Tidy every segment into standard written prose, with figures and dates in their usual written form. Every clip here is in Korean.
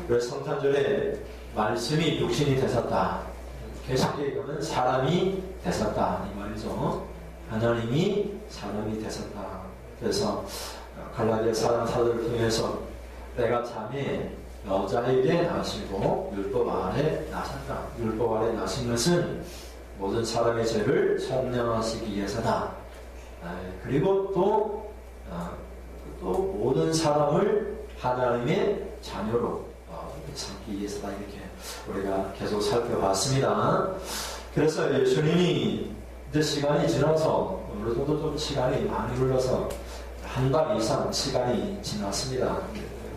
그래서 성탄절에 말씀이 육신이 되셨다. 계속해 가면 사람이 되셨다 이 말이죠. 하나님이 사람이 되셨다. 그래서 갈라디아 사람 사도를 통해서 때가 참에 여자에게 나시고 율법 아래 나셨다. 율법 아래 나신 것은 모든 사람의 죄를 속량하시기 위해서다. 그리고 또 모든 사람을 하나님의 자녀로 삼기 위해서다. 이렇게 우리가 계속 살펴봤습니다. 그래서 예수님이 이제 시간이 지나서 어느 정도 좀 시간이 많이 흘러서 한 달 이상 시간이 지났습니다.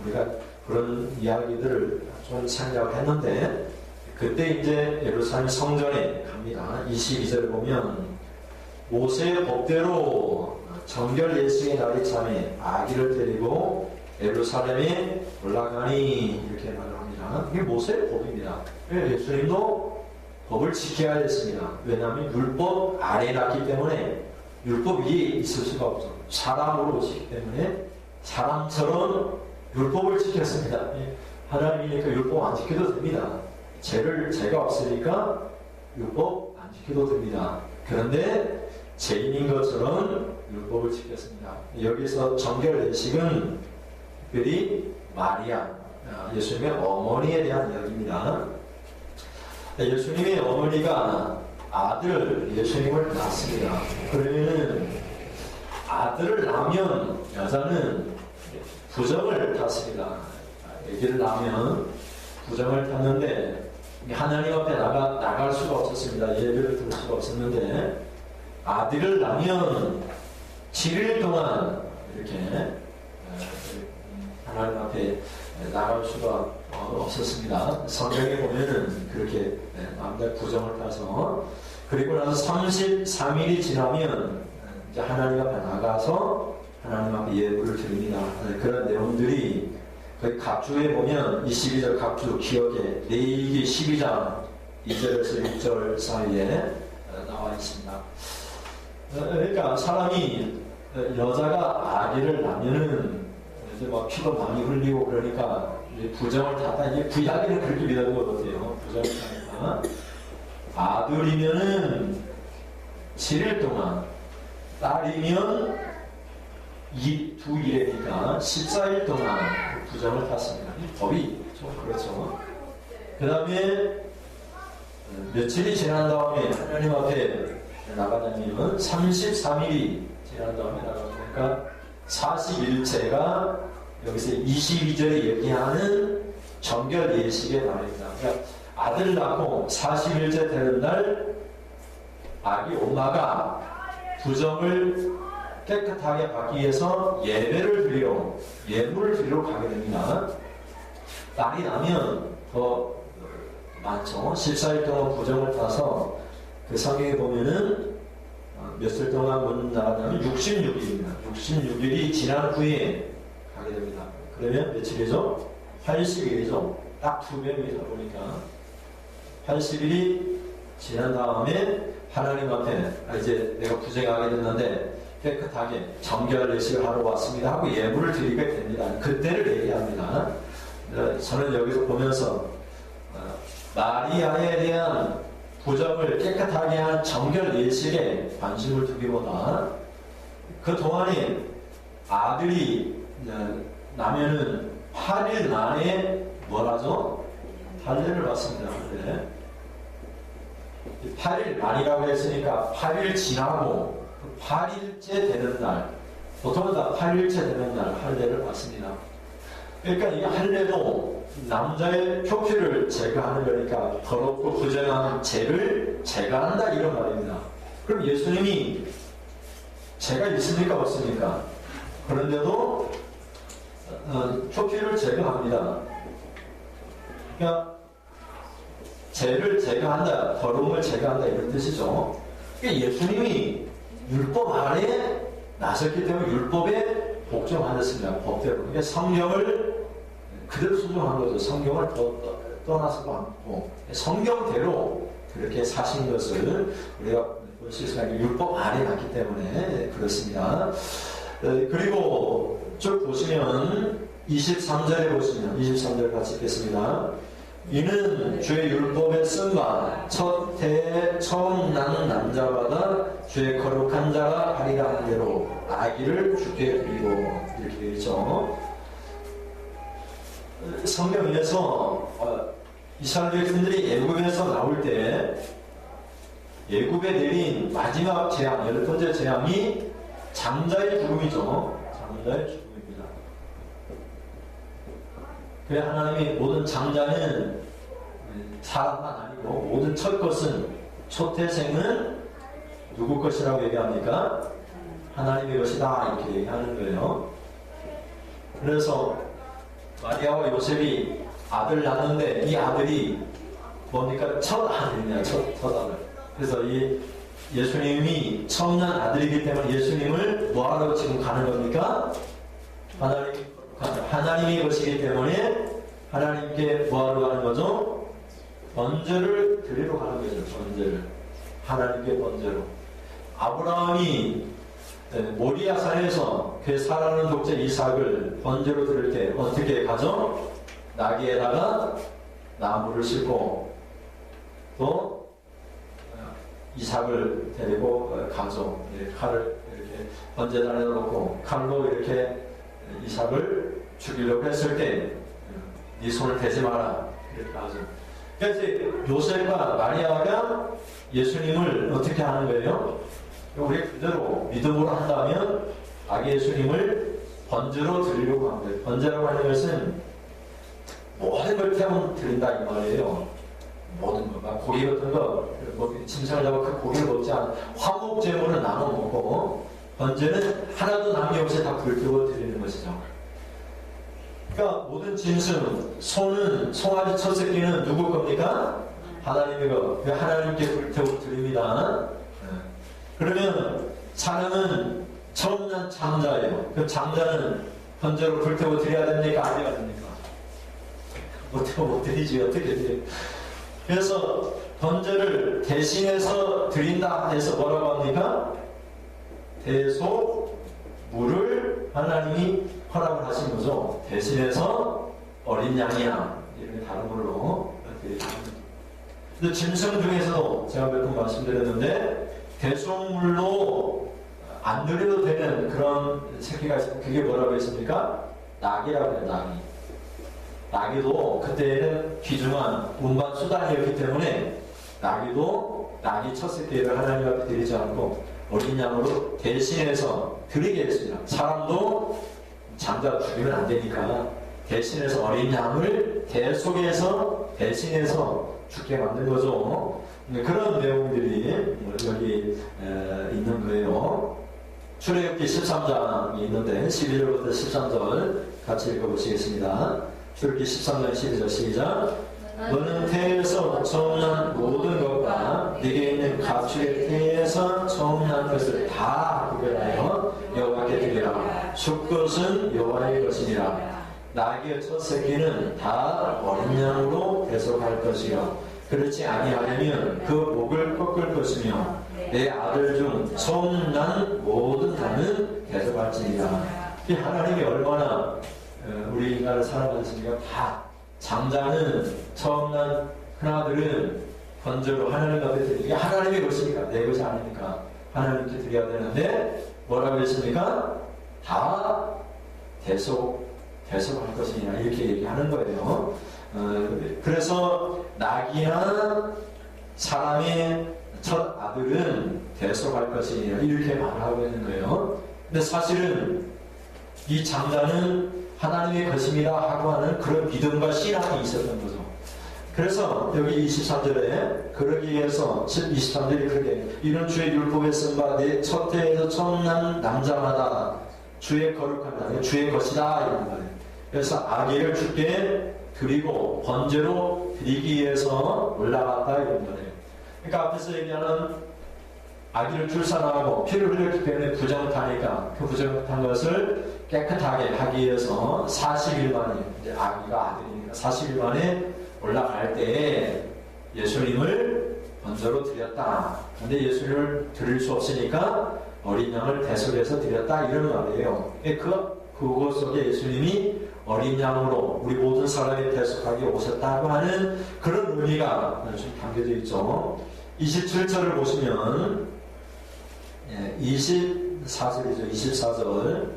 우리가 그런 이야기들을 좀 생각했는데 그때 이제 예루살렘 성전에 갑니다. 22절을 보면 모세의 법대로 정결 예식의 날이 참에 아기를 데리고 예루살렘에 올라가니 이렇게 말을 합니다. 이게 모세의 법입니다. 예수님도 법을 지켜야 했습니다. 왜냐하면 율법 아래에 났기 때문에 율법 위에 있을 수가 없죠. 사람으로 오시기 때문에 사람처럼 율법을 지켰습니다. 하나님이니까 율법 안 지켜도 됩니다. 죄가 없으니까 율법 안 지켜도 됩니다. 그런데 죄인인 것처럼 율법을 지켰습니다. 여기서 정결 예식은 특별히 마리아, 예수님의 어머니에 대한 이야기입니다. 예수님의 어머니가 예수님을 낳습니다. 그러면은 아들을 낳으면 여자는 부정을 탔습니다. 아기를 낳으면 부정을 탔는데 하나님 앞에 나갈 수가 없었습니다. 예배를 드릴 수가 없었는데 아들을 낳으면 7일 동안 이렇게 하나님 앞에 나갈 수가 없었습니다. 성경에 보면은 그렇게 남자 부정을 타서 그리고 나서 33일이 지나면 이제 하나님 앞에 나가서 하나님 앞에 예물을 드립니다. 그런 내용들이 그 갑주에 보면 22절 갑주 기억에 레위기 12장 2절에서 6절 사이에 나와 있습니다. 그러니까 사람이 여자가 아기를 낳으면은 이제 막 피도 많이 흘리고 그러니까 부정을 탔다. 이게 구약에는 그렇게 믿는 것 같아요. 부정을 타니까 아들이면은 7일 동안, 딸이면 2일이니까 14일 동안 부정을 탔습니다. 이 법이 좀 그렇죠. 그 다음에 며칠이 지난 다음에 하나님 앞에 나가냐면 33일이 지난 다음에 나가니까 41제가 여기서 22절에 얘기하는 정결 예식의 날입니다. 그러니까 아들 낳고 41째 되는 날 아기 엄마가 부정을 깨끗하게 받기 위해서 예물을 드리러 가게 됩니다. 딸이 나면 더 많죠. 14일 동안 부정을 타서 그 성경에 보면은 며칠 동안 못 나가냐면 66일입니다. 66일이 지난 후에 가게 됩니다. 그러면 며칠이죠? 80일이죠. 딱 2배입니다. 보니까 80일이 지난 다음에 하나님 앞에 이제 내가 부정하게 됐는데 깨끗하게 정결 예식을 하러 왔습니다 하고 예물을 드리게 됩니다. 그때를 얘기합니다. 저는 여기서 보면서 마리아에 대한 부정을 깨끗하게 한 정결 예식에 관심을 두기보다 그 동안에 아들이 나면은 8일 만에 뭐라죠? 할례를 받습니다. 할례. 8일 만이라고 했으니까 8일 지나고 8일째 되는 날, 보통은 다 8일째 되는 날 할례를 받습니다. 그러니까 이 할례도 남자의 표피를 제거하는 거니까 더럽고 부정한 죄를 제거한다 이런 말입니다. 그럼 예수님이 죄가 있습니까 없습니까? 그런데도 표피를 제거합니다. 그러니까 죄를 제거한다, 더러움을 제거한다 이런 뜻이죠. 그러니까 예수님이 율법 아래에 나섰기 때문에 율법에 복종하셨습니다. 법대로. 그러니까 성경을 그대로 순종한 거죠. 성경을 떠나서도 않고 성경대로 그렇게 사신 것을 우리가 볼 수 있습니다. 율법 아래에 났기 때문에 그렇습니다. 그리고 쭉 보시면 23절에 보시면 23절 같이 읽겠습니다. 이는 주의 율법에 쓴 바 첫 해에 처음 난 남자마다 주의 거룩한 자가 하리라 한 대로 아기를 주께 드리고 이렇게 되어 있죠. 성경에서 이스라엘 백성들이 애굽에서 나올 때 애굽에 내린 마지막 재앙, 10번째 재앙이 장자의 죽음이죠. 장자의 죽음입니다. 그래 하나님이 모든 장자는 사람만 아니고 모든 첫 것은 초태생은 누구 것이라고 얘기합니까? 하나님의 것이다 이렇게 얘기하는 거예요. 그래서 마리아와 요셉이 아들 낳는데 이 아들이 뭡니까? 첫 아들이냐, 첫 아들. 그래서 이 예수님이 처음 난 아들이기 때문에 예수님을 뭐하러 지금 가는 겁니까? 하나님의 것이기 때문에 하나님께 뭐하러 가는 거죠? 번제를 드리러 가는 거죠. 번제를. 하나님께 번제로. 아브라함이 모리아산에서 그 사랑하는 독자 이삭을 번제로 드릴 때 어떻게 가죠? 나귀에다가 나무를 싣고 또 이삭을 데리고 가죠. 칼을 이렇게 번제단에 놓고 칼로 이렇게 이삭을 죽이려고 했을 때 네 손을 대지 마라 이렇게 하죠. 그래서 요셉과 마리아가 예수님을 어떻게 하는 거예요? 우리 그대로 믿음으로 한다면 아기 예수님을 번제로 드리려고 하는 거예요. 번제라고 하는 것은 모든 걸 태워 드린다 이 말이에요. 모든 거, 고기 같은 거, 짐승을 잡아 그 고기를 먹지 않아 화목 제물을 나눠 먹고 번제는 하나도 남김없이 다 불태워 드리는 것이죠. 그러니까 모든 짐승, 소는 송아지 첫 새끼는 누구 겁니까? 하나님의 것. 하나님께 불태워 드립니다. 그러면 사람은 처음 난 장자예요. 그 장자는 번제로 불태워 드려야 됩니까? 안 돼야 됩니까? 못 드리지 어떻게 드려요? 그래서 번제를 대신해서 드린다 해서 뭐라고 합니까? 대속 물을 하나님이 허락을 하신 거죠. 대신해서 어린 양이야 이렇게 다른 걸로 드리는 겁니다. 근데 짐승 중에서도 제가 몇 번 말씀드렸는데 대속물로 안 드려도 되는 그런 새끼가 있습니다. 그게 뭐라고 했습니까? 낙이라고 해요. 낙이. 낙이도 그때는 귀중한 운반 수단이었기 때문에 낙이 첫 새끼를 하나님 앞에 드리지 않고 어린 양으로 대신해서 드리게 했습니다. 사람도 장자 죽이면 안 되니까 대신해서 어린 양을 대신해서 죽게 만든 거죠. 그런 내용들이 여기 있는 거예요. 출애굽기 13장이 있는데 11절부터 13절 같이 읽어보시겠습니다. 출애굽기 13장 12절 시작. 너는 태에서 처음 난 모든 것과 네게 있는 가축의 태에서 처음 난 것을 다 구별하여 여호와께 드리라. 숫것은 여호와의 것이니라. 낙의 첫 새끼는 다 어린 양으로 대속할 것이요 그렇지 아니하려면 그 목을 꺾을 것이며 내 아들 중 처음 난 모든 자는 대속할지니라. 이 하나님이 얼마나 우리 인간을 사랑하셨습니까? 다 장자는 처음 난 큰아들은 번제로 하나님 앞에 드리는 게 하나님의 것이니까 내 것이 아니니까 하나님께 드려야 되는데 뭐라고 했습니까? 다 대속할 것이냐 이렇게 얘기하는 거예요. 그래서 낙이나 사람의 첫 아들은 대속할 것이냐 이렇게 말하고 있는 거예요. 근데 사실은 이 장자는 하나님의 것입니다 하고 하는 그런 믿음과 신앙이 있었던 거죠. 그래서 여기 23절에 그러기 위해서 23절이 그렇게 이런 주의 율법에 쓴 바 내 첫 해에서 처음 난 남자마다 주의 거룩한 자 주의 것이다 이런 말이에요. 그래서 아기를 주께 드리고 번제로 드리기 위해서 올라갔다 이런 말이에요. 그러니까 앞에서 얘기하는 아기를 출산하고 피를 흘렸기 때문에 부정타니까 그 부정탄 것을 깨끗하게 하기 위해서 40일 만에 이제 아기가 아들이니까 40일 만에 올라갈 때 예수님을 번제로 드렸다. 근데 예수님을 드릴 수 없으니까 어린 양을 대속해서 드렸다 이런 말이에요. 그것 속에 예수님이 어린 양으로 우리 모든 사람이 대속하게 오셨다고 하는 그런 의미가 좀 담겨져 있죠. 27절을 보시면 24절이죠. 24절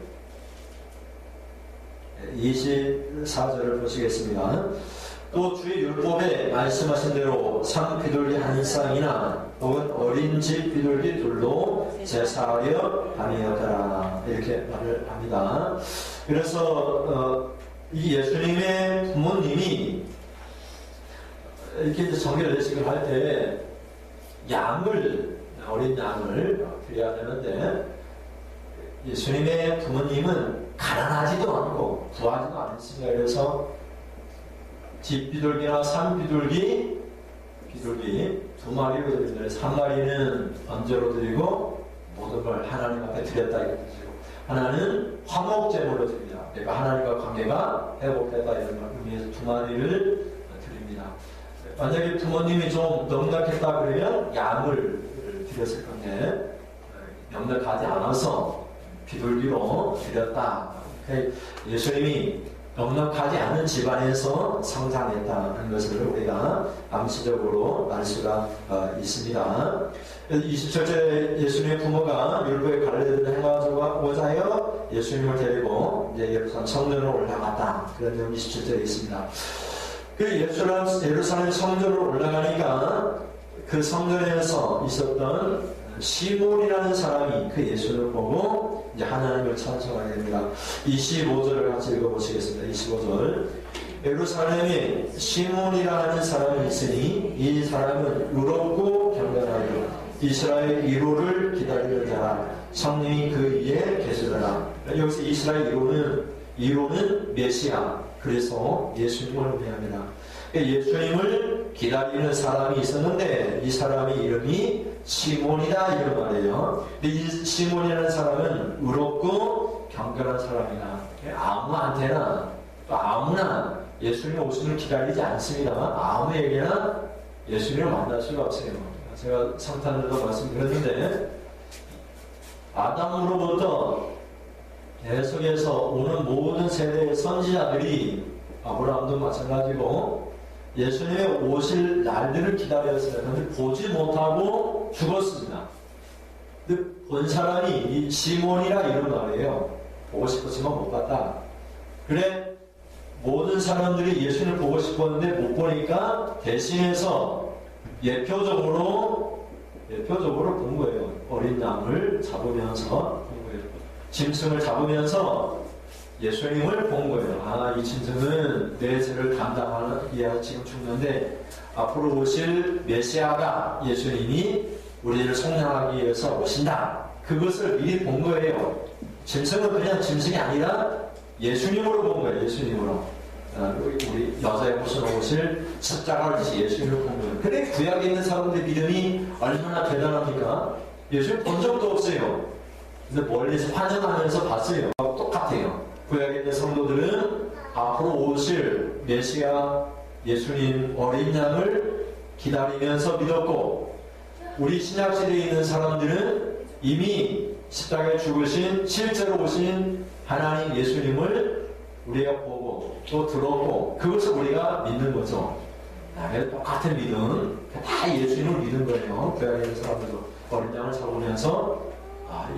24절을 보시겠습니다. 또 주의 율법에 말씀하신 대로 산 비둘기 한 쌍이나 혹은 어린 집 비둘기 둘로 제사하려 아니었더라 이렇게 말을 합니다. 그래서 이 예수님의 부모님이 이렇게 이제 정결 예식을 할 때 어린 양을 드려야 되는데 예수님의 부모님은 가난하지도 않고 부하지도 않으십니다. 그래서 집 비둘기나 산 비둘기 두 마리로 드리는데 한 마리는 번제로 드리고 모든 걸 하나님 앞에 드렸다 이렇게 드리고 하나는 화목제물로 드립니다. 내가 하나님과 관계가 회복됐다 이런 의미에서 두 마리를 드립니다. 만약에 부모님이 좀 넉넉했다 그러면 양을 드렸을 건데 넉넉하지 않아서 비둘기로 드렸다. 예수님이 넉넉하지 않은 집안에서 성장했다는 것을 우리가 암시적으로 알 수가 있습니다. 27절에 예수님의 부모가 율법에 관련된 행하고자 하여 예수님을 데리고 이제 예루살렘 성전으로 올라갔다. 그런 내용이 27절에 있습니다. 그 예루살렘 성전으로 올라가니까 그 성전에서 있었던 시몬이라는 사람이 그 예수를 보고 이제 하나님을 찬송하게 됩니다. 25절을 같이 읽어보시겠습니다. 25절 예루살렘에 시몬이라는 사람이 있으니 이 사람은 의롭고 경건하여 이스라엘 1호를 기다리는 자라 성령이 그 위에 계시더라. 여기서 이스라엘 1호는 메시아 그래서 예수님을 의미합니다. 예수님을 기다리는 사람이 있었는데 이 사람의 이름이 시몬이다 이런 말이에요. 근데 이 시몬이라는 사람은 의롭고 경건한 사람이다. 아무한테나 또 아무나 예수님 오시는 기다리지 않습니다. 아무에게나 예수님을 만날 수가 없어요. 제가 성탄절도 말씀드렸는데 아담으로부터 계속해서 오는 모든 세대의 선지자들이 아브라함도 마찬가지고 예수님의 오실 날들을 기다렸어요. 그런데 보지 못하고 죽었습니다. 근데 본 사람이 이 시몬이라 이런 말이에요. 보고 싶었지만 못 봤다. 그래 모든 사람들이 예수님을 보고 싶었는데 못 보니까 대신해서 예표적으로 본 거예요. 어린 양을 잡으면서 본 거예요. 짐승을 잡으면서 예수님을 본 거예요. 아, 이 짐승은 내 죄를 감당하기 위해서 지금 죽는데 앞으로 오실 메시아가 예수님이 우리를 속량하기 위해서 오신다. 그것을 미리 본 거예요. 짐승은 그냥 짐승이 아니라 예수님으로 본 거예요. 예수님으로. 우리 여자의 모습으로 오실 십자가를 예수님을 본 거예요. 그래 구약에 있는 사람들의 믿음이 얼마나 대단합니까? 예수님 본 적도 없어요. 근데 멀리서 환영하면서 봤어요. 똑같아요. 구약에 있는 성도들은 앞으로 오실 메시아 예수님 어린 양을 기다리면서 믿었고 우리 신약시대에 있는 사람들은 이미 십자가에 죽으신 실제로 오신 하나님 예수님을 우리가 보고 또 들었고 그것을 우리가 믿는 거죠. 똑같은 믿음 다 예수님을 믿는 거예요. 구약에 있는 사람들도 어린 양을 잡으면서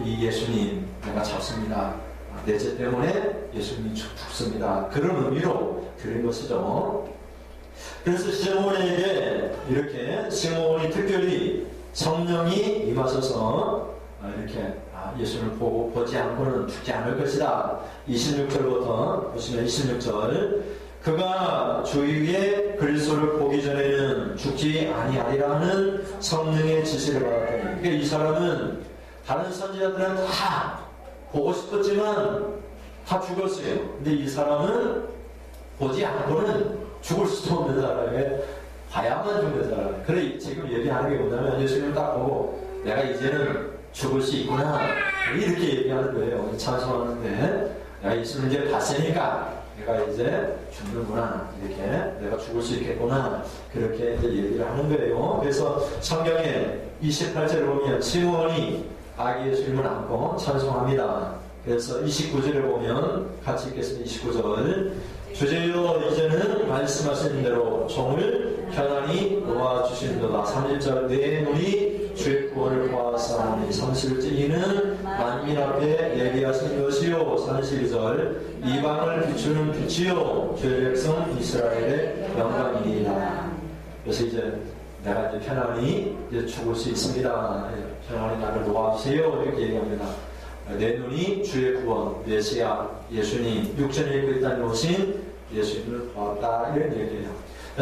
이 예수님 내가 잡습니다. 내 죄 때문에 예수님이 죽습니다. 그런 의미로 드린 것이죠. 그래서 시몬에게 이렇게 시몬이 특별히 성령이 임하셔서 이렇게 예수님을 보지 않고는 죽지 않을 것이다. 26절부터 보시면 26절 그가 주위에 그리스도를 보기 전에는 죽지 아니하리라는 성령의 지시를 받았더니 그러니까 이 사람은 다른 선지자들은 다 보고 싶었지만 다 죽었어요. 근데 이 사람은 보지 않고는 죽을 수도 없는 사람이에요. 봐야만 죽는 사람. 그래 지금 얘기하는 게 뭐냐면 예수님을 딱 보고 내가 이제는 죽을 수 있구나 이렇게 얘기하는 거예요. 찬송하는데 내가 예수님 이제 봤으니까 내가 이제 죽는구나 이렇게 내가 죽을 수 있겠구나 그렇게 이제 얘기를 하는 거예요. 그래서 성경에 28절을 보면 시몬이 아기 예수님을 안고 찬송합니다. 그래서 29절에 보면 같이 읽겠습니다. 29절. 주제여 이제는 말씀하신 대로 종을 편안히 놓아주시는도다. 30절 내 눈이 주의 구원을 보았사오니. 31절 이는 만민 앞에 예비하신 것이요. 32절 이방을 비추는 빛이요 주의 백성 이스라엘의 영광이니라. 그래서 이제 내가 이제 편안히 이제 죽을 수 있습니다. 편안히 나를 놓아주세요. 이렇게 얘기합니다. 내 눈이 주의 구원, 메시아, 예수님, 육전에 입고 있다는 오신 예수님을 보았다. 이런 얘기예요.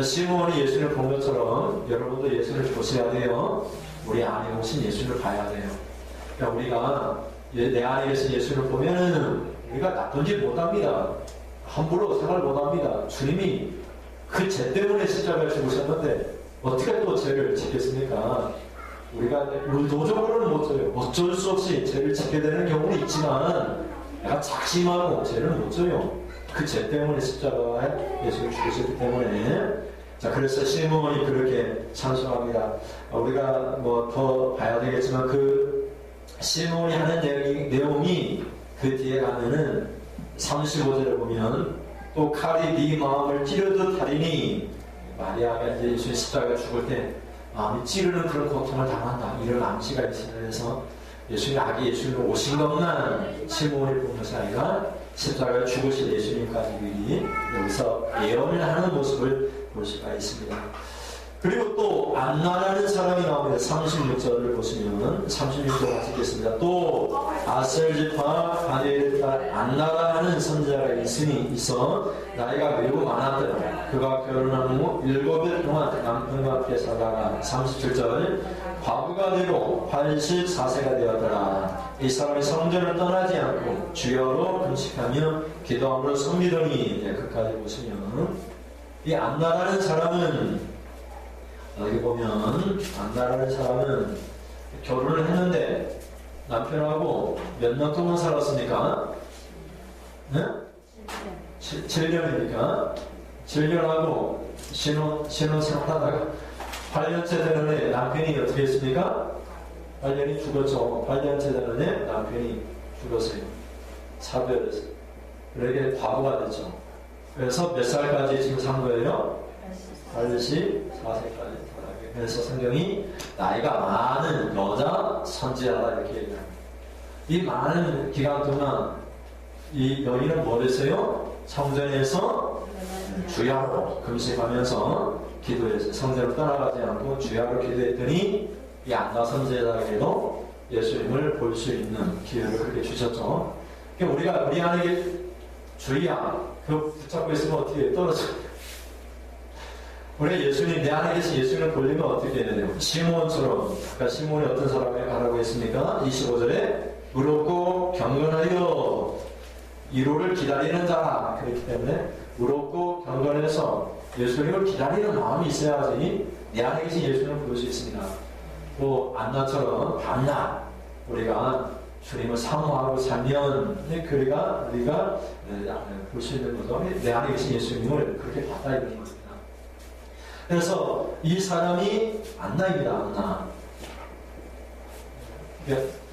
시몬이 예수님을 본 것처럼 여러분도 예수님을 보셔야 돼요. 우리 안에 오신 예수님을 봐야 돼요. 그러니까 우리가 내 안에 계신 예수님을 보면은 우리가 나쁜 짓 못합니다. 함부로 생활 못합니다. 주님이 그 죄 때문에 십자가에 죽으셨는데 어떻게 또 죄를 지켰습니까? 우리가 의도적으로는 못 져요. 어쩔 수 없이 죄를 짓게 되는 경우는 있지만 내가 작심하고 죄를 못 져요. 그 죄 때문에 십자가에 예수를 죽으셨기 때문에. 자, 그래서 시몬이 그렇게 찬송합니다. 우리가 뭐 더 봐야 되겠지만 그 시몬이 하는 내용이 그 뒤에 가면은 35절에 보면 또 칼이 네 마음을 찌르듯 하리니, 마리아가 이제 예수의 십자가에 죽을 때 마음이 찌르는 그런 고통을 당한다. 이런 암시가 있습니다. 그래서 예수님, 아기 예수님 오신 것만 시몬을 본 것이 아니라 십자가에 죽으신 예수님까지 미리 여기서 예언을 하는 모습을 볼 수가 있습니다. 그리고 또 안나라는 사람이 나옵니다. 36절을 보시면 36절 같이 읽겠습니다. 또 아셀지파 가데의 딸 안나라는 선지자가 있어 나이가 매우 많았더라. 그가 결혼한 후 7일 동안 남편과 함께 살다가 37절 과부가 되고 84세가 되었더라. 이 사람이 성전을 떠나지 않고 주여로 금식하며 기도함으로 섬기더니, 끝까지 보시면 이 안나라는 사람은, 여기 보면 안나라는 사람은 결혼을 했는데 남편하고 몇 년 동안 살았습니까? 네? 7년이니까 7년하고 신혼생활하다가 8년째 되는 애 남편이 어떻게 했습니까? 8년이 죽었죠. 8년째 되는 애 남편이 죽었어요. 차별했어요. 그러게 과부가 됐죠. 그래서 몇 살까지 지금 산 거예요? 84세까지. 그래서 성경이 나이가 많은 여자 선지자다 이렇게 얘기합니다. 이 많은 기간 동안 이 여인은 뭘 했어요? 성전에서 주야로 금식하면서 기도했어요. 성전을 떠나가지 않고 주야로 기도했더니 이 안나 선지자에게도 예수님을 볼 수 있는 기회를 그렇게 주셨죠. 그러니까 우리 안에 주야 그 붙잡고 있으면 어떻게 떨어져? 우리 예수님, 내 안에 계신 예수님을 돌리면 어떻게 해야 돼요? 시몬처럼. 그러니까 시몬이 어떤 사람이라고 했습니까? 25절에 무겁고 경건하여 이로를 기다리는 자라. 그렇기 때문에 무겁고 경건해서 예수님을 기다리는 마음이 있어야지 내 안에 계신 예수님을 볼 수 있습니다. 또 안나처럼 밤낮 우리가 주님을 사모하고 살면 우리가 볼 수 있는 거죠. 내 안에 계신 예수님을 그렇게 봤다 이런 겁니다. 그래서 이 사람이 안나입니다. 안나.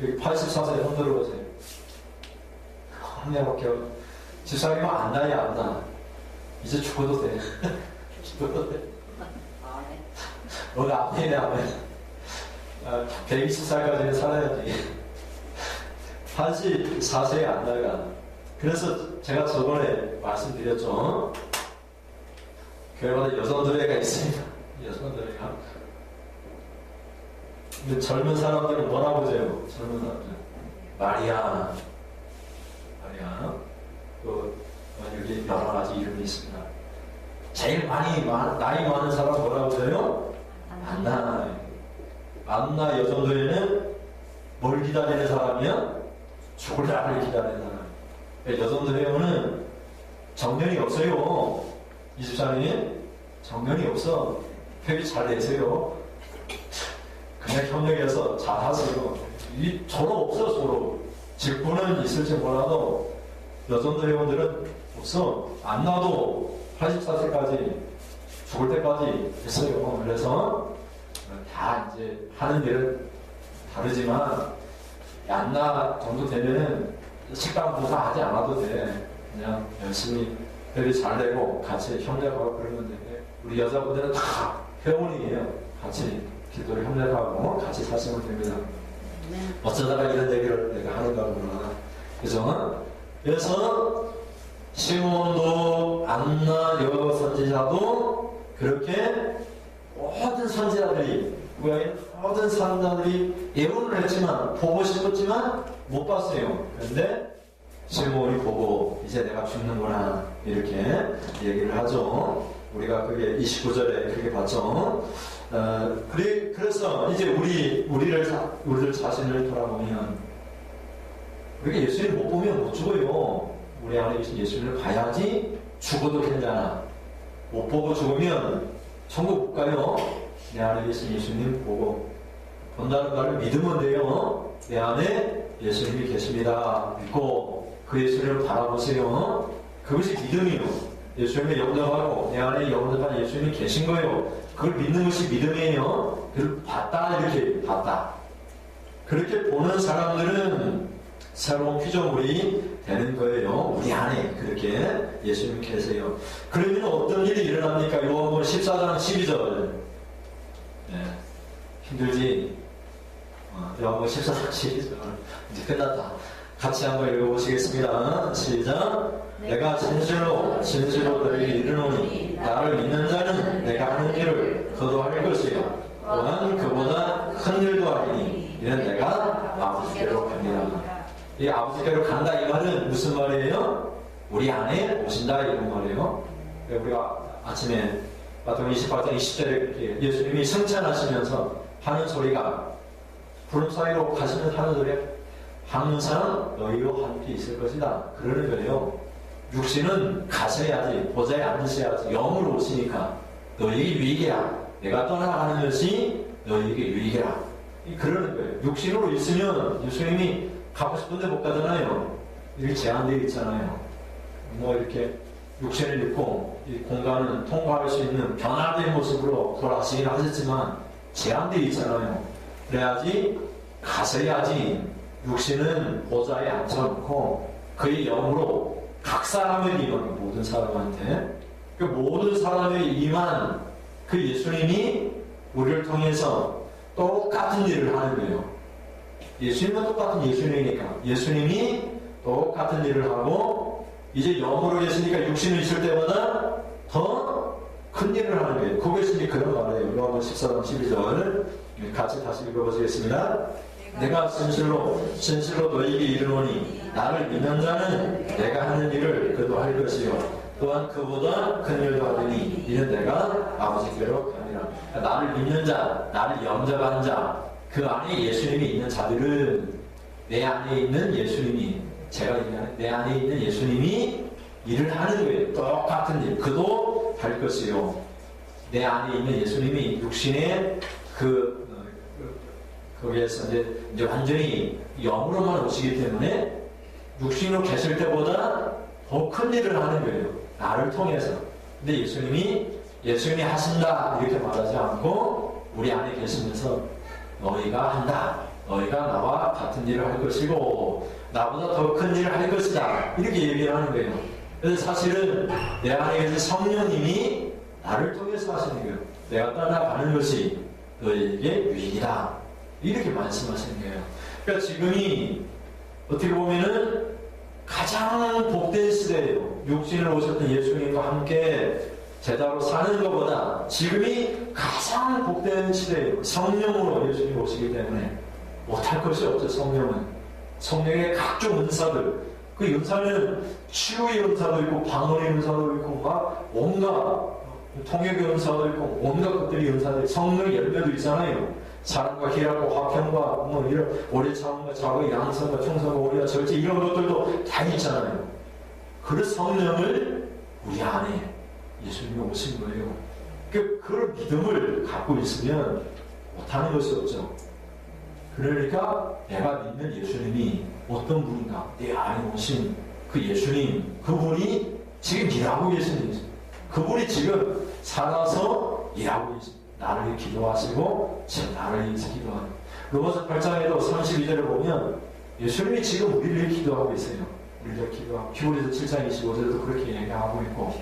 84세 흔들어 보세요. 한명밖에 집사님은 안나야 안나. 이제 죽어도 돼. 죽어도 돼. 너가 아멘이네 아멘. 120살까지는 살아야지. 84세의 안나가. 그래서 제가 저번에 말씀드렸죠. 교회마다 여성들애가 있습니다. 여성들애가. 근데 젊은 사람들은 뭐라고 해요? 젊은 사람들. 마리아. 또 여기 여러 가지 이름이 있습니다. 제일 나이 많은 사람 뭐라고 해요? 안나. 안나 여성들에는 뭘 기다리는 사람이야? 죽을 날을 기다리는 사람. 여성들에는 정년이 없어요. 24년에 정년이 없어. 회비 잘 내세요. 그냥 협력해서 잘 하세요. 이 졸업 없어. 졸업. 직분은 있을지 몰라도 여성들은 없어. 안 나도 84세까지 죽을 때까지 했어요. 그래서 다 이제 하는 일은 다르지만 안나 정도 되면은 식당 봉사하지 않아도 돼. 그냥 열심히 회비 잘 내고 같이 협력하고 그러면 돼. 우리 여자분들은 다 회원이에요. 같이 기도를 협력하고 같이 사시면 됩니다. 어쩌다가 이런 얘기를 내가 하는가 보구나. 그죠? 그래서 시몬도 안나 여러 선지자도 그렇게 모든 선지자들이 모든 사람들이 예언을 했지만 보고 싶었지만 못 봤어요. 그런데 시몬이 보고 이제 내가 죽는구나 이렇게 얘기를 하죠. 우리가 그게 29절에 그렇게 봤죠. 그래서 이제 우리들 자신을 돌아보면 우리가 예수님 못 보면 못 죽어요. 우리 안에 계신 예수님을 봐야지 죽어도 괜찮아. 못 보고 죽으면 천국 못 가요. 내 안에 계신 예수님 보고 본다는 말을 믿으면 돼요. 내 안에 예수님이 계십니다. 믿고 그 예수님을 바라보세요. 그것이 믿음이요. 예수님을 영접하고 내 안에 영접한 예수님이 계신 거예요. 그걸 믿는 것이 믿음이에요. 그걸 봤다 이렇게 봤다. 그렇게 보는 사람들은 새로운 피조물이 되는 거예요. 우리 안에 그렇게 예수님이 계세요. 그러면 어떤 일이 일어납니까? 요한복음 14장 12절. 네. 힘들지? 요한복음 14장 12절. 이제 끝났다. 같이 한번 읽어보시겠습니다. 시작. 내가 진실로 너희에게 이르노니 나를 믿는 자는 내가 하는 일을 그도 할 것이요 또한 그보다 큰 일도 하리니 이는 내가 아버지께로 갑니다. 이 아버지께로 간다 이 말은 무슨 말이에요? 우리 안에 오신다 이런 말이에요. 우리가 아침에 마태복음 28장 20절에 예수님이 승천하시면서 하는 소리가 구름 사이로 가시면서 하는 소리가 항상 너희와 함께 있을 것이다 그러는 거예요. 육신은 가셔야지 보좌에 앉으셔야지 영으로 오시니까 너희에게 유익이라 내가 떠나가는 것이 너희에게 유익이라 그러는 거예요. 육신으로 있으면 예수님이 가고 싶은데 못 가잖아요. 이렇게 제한되어 있잖아요. 뭐 이렇게 육신을 입고 이 공간을 통과할 수 있는 변화된 모습으로 돌아가시긴 하셨지만 제한되어 있잖아요. 그래야지 가셔야지 육신은 보좌에 앉혀놓고 그의 영으로 각 사람에게 임한 모든 사람한테 그 모든 사람에게 임한 그 예수님이 우리를 통해서 똑같은 일을 하는 거예요. 예수님은 똑같은 예수님이니까 예수님이 똑같은 일을 하고 이제 영으로 계시니까 육신이 있을 때마다 더 큰 일을 하는 거예요. 그것이 이제 그런 말이에요. 요한복음 14장 12절 같이 다시 읽어보시겠습니다. 내가 진실로 너희에게 이르노니 나를 믿는 자는 내가 하는 일을 그도 할 것이요 또한 그보다 큰 일도 하리니 이는 내가 아버지께로 가니라. 나를 믿는 자, 나를 영접한 자, 그 안에 예수님이 있는 자들은 내 안에 있는 예수님이 내 안에 있는 예수님이 일을 하는 거예요. 똑같은 일, 그도 할 것이요. 내 안에 있는 예수님이 육신의 거기에서 이제 완전히 영으로만 오시기 때문에 육신으로 계실 때보다 더 큰 일을 하는 거예요. 나를 통해서. 근데 예수님이 하신다 이렇게 말하지 않고 우리 안에 계시면서 너희가 한다. 너희가 나와 같은 일을 할 것이고 나보다 더 큰 일을 할 것이다. 이렇게 얘기를 하는 거예요. 그래서 사실은 내 안에 계신 성령님이 나를 통해서 하시는 거예요. 내가 떠나가는 것이 너희에게 유익이다. 이렇게 말씀하시는 거예요. 그러니까 지금이 어떻게 보면은 가장 복된 시대예요. 육신으로 오셨던 예수님과 함께 제자로 사는 것보다 지금이 가장 복된 시대예요. 성령으로 예수님이 오시기 때문에 못할 것이 없죠. 성령의 각종 은사들. 그 은사는 치유의 은사도 있고 방언의 은사도 있고 막 온갖 통역의 은사도 있고 온갖 것들이 은사들 성령의 열매도 있잖아요. 사랑과 희락과 화평과 뭐 이런 오래 참음과 자고 양성과 충성과 오리와 절제 이런 것들도 다 있잖아요. 그 성령을 우리 안에 예수님이 오신 거예요. 그런 믿음을 갖고 있으면 못하는 것이 없죠. 그러니까 내가 믿는 예수님이 어떤 분인가 내 안에 오신 그 예수님 그분이 지금 일하고 계신 예수님 그분이 지금 살아서 일하고 계신 나를 기도하시고 지금 나를 위해서 기도하는 로마서 8장에도 32절을 보면 예수님이 지금 우리를 기도하고 있어요. 우리를 기도하고 히브리서 7장 25절에도 그렇게 얘기하고 있고,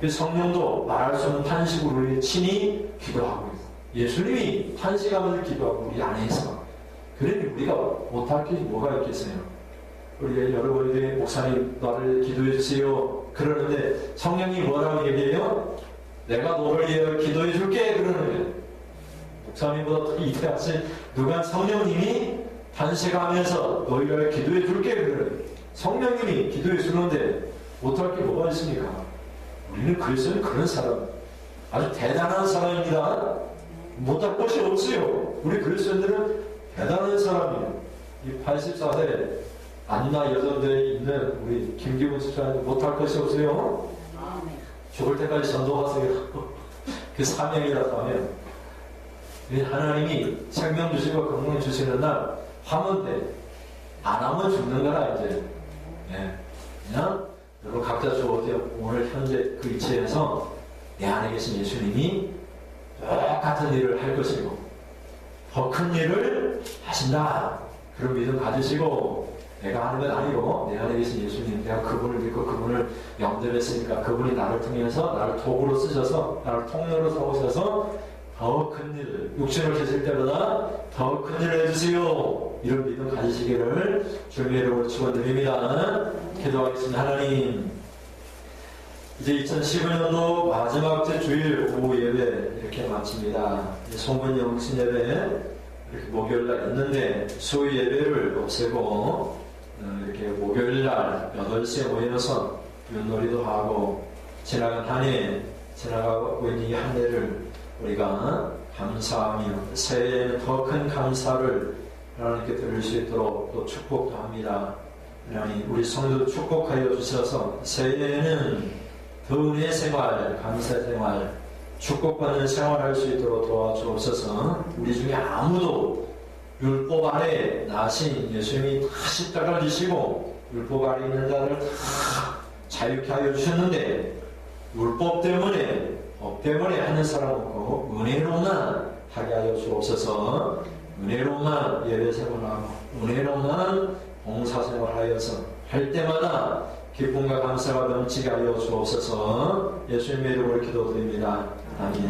성령도 말할 수 없는 탄식으로 우리 친히 기도하고 있고, 예수님이 탄식하면서 기도하고 우리 안에서. 그러니 우리가 못할 게 뭐가 있겠어요? 우리 여러분들이 목사님 나를 기도해 주세요 그러는데 성령이 뭐라고 얘기해요? 내가 너를 위해 기도해 줄게 그러는 거예요. 목사님보다 더 이태하신 누가 성령님이 탄식하면서 너희를 기도해 줄게 그러는 거예요. 성령님이 기도해 주는데 못할 게 뭐가 있습니까? 우리는 그리스도는 그런 사람, 아주 대단한 사람입니다. 못할 것이 없어요. 우리 그리스도인들은 대단한 사람이에요. 이 84세 안나 여전대에 있는 우리 김기훈 집사님 못할 것이 없어요. 죽을 때까지 전도하세요. 그 사명이라고 하면 하나님이 생명 주시고 건강 주시는 날 하면 돼. 안 하면 죽는 거라 이제. 그냥 여러분 각자 주어져 오늘 현재 그 위치에서 내 안에 계신 예수님이 똑같은 일을 할 것이고 더 큰 일을 하신다. 그런 믿음 가지시고 내가 하는 건 아니고 내 안에 계신 예수님, 내가 그분을 믿고 그분을 영접했으니까 그분이 나를 통해서 나를 도구로 쓰셔서 나를 통로로 삼으셔서 더 큰 일을 육신을 계실 때보다 더 큰 일을 해주세요. 이런 믿음 가지시기를 주님의 이름으로 축원드립니다. 기도하겠습니다. 하나님, 이제 2015년도 마지막 주 주일 오후 예배 이렇게 마칩니다. 송문 영신 예배 이렇게 목요일날 있는데 수요 예배를 없애고 이렇게 목요일날 8시에 모여서 윷놀이도 하고 지나간 한 해 지나가고 있는 이 한 해를 우리가 감사하며 새해에는 더 큰 감사를 하나님께 드릴 수 있도록 또 축복도 합니다. 하나님 우리 성도 축복하여 주셔서 새해에는 더 은혜 생활, 감사 생활, 축복받는 생활할 수 있도록 도와주옵소서. 우리 중에 아무도 율법 아래 나신 예수님이 다 십자가를 지시고 율법 아래 있는 자를 다 자유케 하여 주셨는데 율법 때문에 법 때문에 하는 사람 없고 은혜로만 하게 하여 주옵소서. 은혜로만 예배 생활하고 은혜로만 봉사 생활하여서 할 때마다 기쁨과 감사가 넘치게 하여 주옵소서. 예수님의 이름으로 기도드립니다. 아멘.